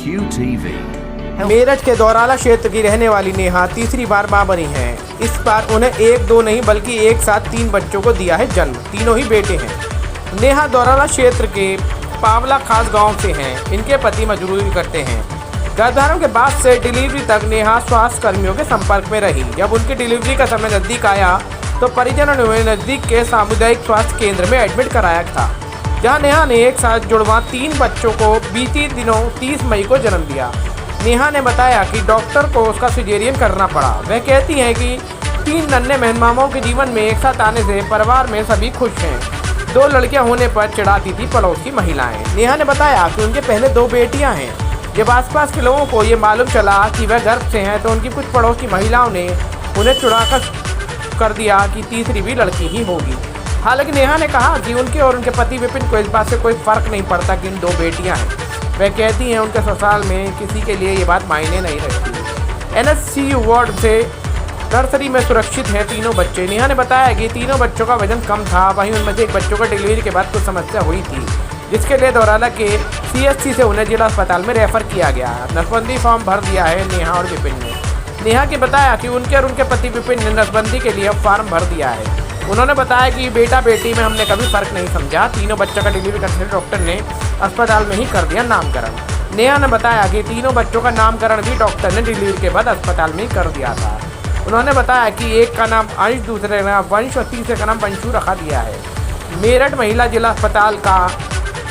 QTV। Meerut के दौराला क्षेत्र की रहने वाली नेहा तीसरी बार मां बनी हैं। इस बार उन्हें एक दो नहीं बल्कि एक साथ 3 बच्चों को दिया है जन्म। तीनों ही बेटे हैं। नेहा दौराला क्षेत्र के पावला खास गांव से हैं। इनके पति मजदूरी करते हैं। गर्भधारण के बाद से डिलीवरी तक नेहा स्वास्थ्य कर्मियों के संपर्क में रही। जब उनकी डिलीवरी का समय नजदीक आया तो परिजनों ने उन्हें नजदीक के सामुदायिक स्वास्थ्य केंद्र में एडमिट कराया था, जहां नेहा ने एक साथ जुड़वा 3 बच्चों को बीती दिनों 30 मई को जन्म दिया। नेहा ने बताया कि डॉक्टर को उसका सिजेरियन करना पड़ा। वह कहती हैं कि 3 नन्हे मेहमानों के जीवन में एक साथ आने से परिवार में सभी खुश हैं। 2 लड़कियां होने पर चिढ़ाती थी पड़ोस की महिलाएं। नेहा ने बताया कि उनके पहले 2 बेटियां हैं। जब आसपास के लोगों को ये मालूम चला कि वह गर्भ से हैं तो उनकी कुछ पड़ोस की महिलाओं ने उन्हें चिढ़ाकर कर दिया कि तीसरी भी लड़की ही होगी। हालांकि नेहा ने कहा कि उनके और उनके पति विपिन को इस बात से कोई फर्क नहीं पड़ता कि इन 2 बेटियां हैं। वह कहती हैं उनके ससुराल में किसी के लिए ये बात मायने नहीं रखती। NSCU वार्ड से नर्सरी में सुरक्षित हैं तीनों बच्चे। नेहा ने बताया कि तीनों बच्चों का वजन कम था। वहीं उनमें से एक बच्चों को डिलीवरी के बाद कुछ समस्या हुई थी, जिसके लिए दौराला के CHC से उन्हें जिला अस्पताल में रेफर किया गया। नसबंदी फॉर्म भर दिया है नेहा और विपिन ने। नेहा ने बताया कि उनके और उनके पति विपिन ने नसबंदी के लिए फॉर्म भर दिया है। उन्होंने बताया कि बेटा बेटी में हमने कभी फर्क नहीं समझा। तीनों बच्चों का डिलीवरी करते डॉक्टर ने अस्पताल में ही कर दिया नामकरण। नेहा ने बताया कि तीनों बच्चों का नामकरण भी डॉक्टर ने डिलीवरी के बाद अस्पताल में ही कर दिया था। उन्होंने बताया कि एक का नाम अंश, दूसरे का नाम वंश और तीसरे का नाम वंशु रखा दिया है। मेरठ महिला जिला अस्पताल का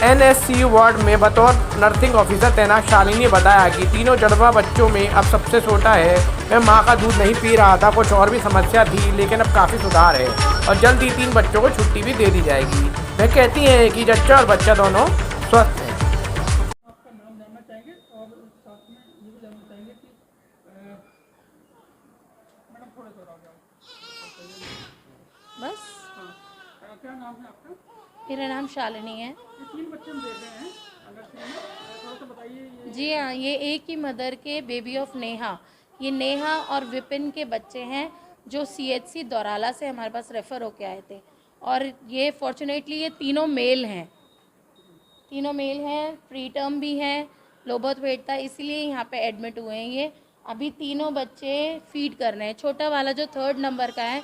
NSCU वार्ड में बतौर नर्सिंग ऑफिसर तैनात शालिनी ने बताया कि तीनों जड़वा बच्चों में अब सबसे छोटा है वह मां का दूध नहीं पी रहा था। कुछ और भी समस्या थी लेकिन अब काफ़ी सुधार है और जल्द ही 3 बच्चों को छुट्टी भी दे दी जाएगी। वह कहती हैं कि जच्चा और बच्चा दोनों स्वस्थ हैं। आपका नाम जानना चाहेंगे और साथ में ये भी जानना चाहेंगे कि मैडम थोड़ा सा आ बस जाओ। क्या नाम है आपका? मेरा नाम शालिनी है। ये 3 बच्चे हम देख रहे हैं नर्सरी में, थोड़ा सा बताइए। जी हाँ, ये एक ही मदर के बेबी ऑफ नेहा, ये नेहा और विपिन के बच्चे हैं जो CHC दौराला से हमारे पास रेफ़र होके आए थे। और ये फॉर्चुनेटली ये तीनों मेल हैं, प्री टर्म भी हैं, लो बर्थ वेट था, इसीलिए यहाँ पे एडमिट हुए हैं। ये अभी तीनों बच्चे फीड कर रहे हैं। छोटा वाला जो 3rd नंबर का है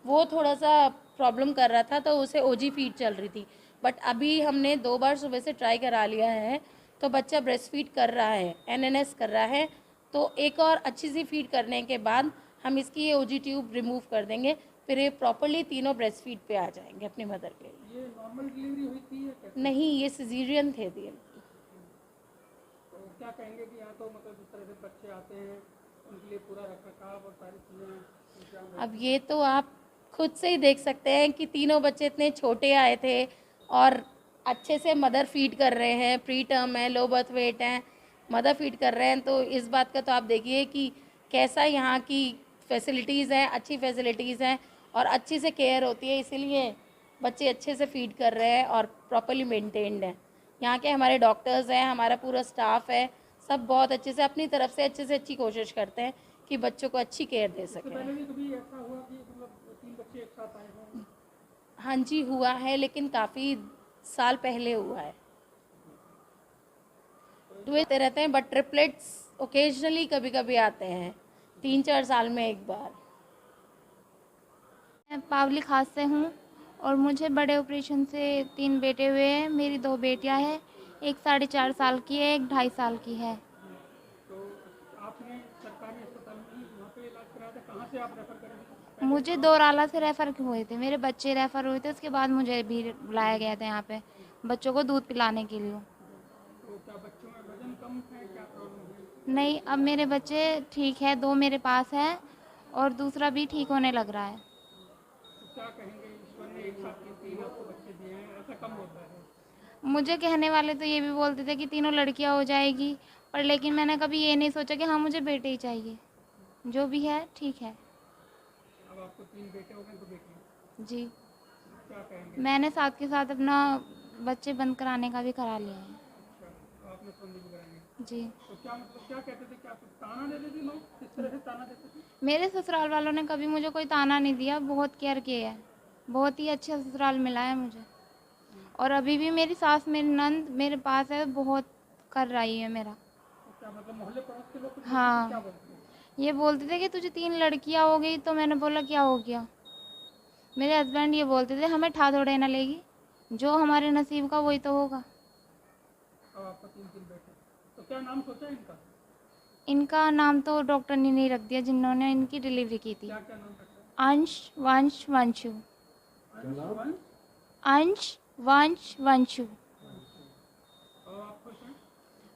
वो थोड़ा सा प्रॉब्लम कर रहा था तो उसे OG फीड चल रही थी, बट अभी हमने 2 बार सुबह से ट्राई करा लिया है तो बच्चा ब्रेस्ट फीड कर रहा है, NNS कर रहा है। तो एक और अच्छी सी फीड करने के बाद हम इसकी ये OG ट्यूब रिमूव कर देंगे, फिर ये प्रॉपरली तीनों ब्रेस्ट फीड पे आ जाएंगे अपनी मदर के लिए। ये नॉर्मल डिलीवरी हुई थी या कैसे? नहीं, ये सिजेरियन थे दिए। तो क्या कहेंगे कि यहाँ तो मतलब जिस तरह से बच्चे आते हैं उनके लिए पूरा रखरखाव और सारी चीज़ें? अब ये तो आप खुद से ही देख सकते हैं कि तीनों बच्चे इतने छोटे आए थे और अच्छे से मदर फीड कर रहे हैं, प्री टर्म है, लो बर्थ वेट हैं, मदर फीड कर रहे हैं। तो इस बात का तो आप देखिए कि कैसा यहाँ की फैसिलिटीज़ हैं, अच्छी फैसिलिटीज़ हैं और अच्छी से केयर होती है, इसीलिए बच्चे अच्छे से फीड कर रहे हैं और प्रॉपरली मेंटेन्ड हैं। यहाँ के हमारे डॉक्टर्स हैं, हमारा पूरा स्टाफ है, सब बहुत अच्छे से अपनी तरफ से अच्छी कोशिश करते हैं कि बच्चों को अच्छी केयर दे सकें। पहले भी कभी ऐसा हुआ कि मतलब 3 बच्चे एक साथ आए हों? हाँ जी, हुआ है, लेकिन काफ़ी साल पहले हुआ है। हुए रहते हैं बट ट्रिपलेट्स ओकेजनली कभी कभी आते हैं, 3-4 साल में एक बार। मैं पावली खास से हूँ और मुझे बड़े ऑपरेशन से 3 बेटे हुए हैं। मेरी 2 बेटियां हैं, एक 4.5 साल की है, एक 2.5 साल की है। तो आपने सरकारी अस्पताल में वहाँ पे इलाज कराया था, कहाँ से आप रेफर करेंगे? मुझे दौराला से रेफ़र हुए थे, मेरे बच्चे रेफ़र हुए थे, उसके बाद मुझे भी बुलाया गया था यहाँ पे बच्चों को दूध पिलाने के लिए। तो क्या बच्चों में वजन कम है, क्या प्रॉब्लम है? नहीं, अब मेरे बच्चे ठीक है, 2 मेरे पास हैं और दूसरा भी ठीक होने लग रहा है। तो क्या कहेंगे, ईश्वर ने एक साथ 3 आपको बच्चे दिए हैं, ऐसा कम होता है? मुझे कहने वाले तो ये भी बोलते थे कि तीनों लड़कियां हो जाएगी, पर लेकिन मैंने कभी ये नहीं सोचा कि हाँ मुझे बेटे ही चाहिए। जो भी है ठीक है। अब आपको 3 बेटे हो गए, 2 बेटियाँ, जी, क्या कहेंगे? मैंने साथ के साथ अपना बच्चे बंद कराने का भी करा लिया है। अच्छा, आपने संधि भी कराएंगे? जी, तो क्या मतलब क्या कहते थे, क्या ताना देते थे लोग, किस तरह से ताना देते थे? मेरे ससुराल वालों ने कभी मुझे कोई ताना नहीं दिया, बहुत केयर किया है, बहुत ही अच्छा ससुराल मिला है मुझे। और अभी भी मेरी सास, मेरी नंद मेरे पास है, बहुत कर रही है मेरा। क्या मतलब मोहल्ले पड़ोस के लोग कुछ हाँ। क्या बोलते हैं? ये बोलते थे कि तुझे 3 लड़कियां हो गई, तो मैंने बोला क्या हो गया। मेरे हस्बैंड ये बोलते थे हमें ठा थोड़े ना लेगी, जो हमारे नसीब का वही तो होगा। अब आपका 3 बेटे, तो क्या नाम सोचा है इनका? इनका नाम तो डॉक्टर ने नहीं रख दिया जिन्होंने इनकी डिलीवरी की थी। क्या क्या नाम रखा है? अंश, वंश, वंशु। अंश, अंश, वंश, वंशु। और आप खुश हैं?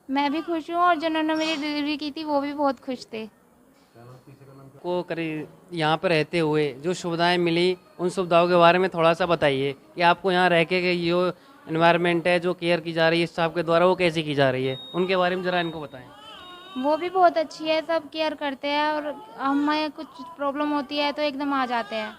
मैं भी खुश हूँ और जिन्होंने मेरी डिलीवरी की थी वो भी बहुत खुश थे। को करीब यहाँ पर रहते हुए जो सुविधाएं मिली, उन सुविधाओं के बारे में थोड़ा सा बताइए कि आपको यहाँ रह के जो एनवायरनमेंट है, जो केयर की जा रही है स्टाफ के द्वारा, वो कैसे की जा रही है, उनके बारे में ज़रा इनको बताएं। वो भी बहुत अच्छी है, सब केयर करते हैं और हमें कुछ प्रॉब्लम होती है तो एकदम आ जाते हैं।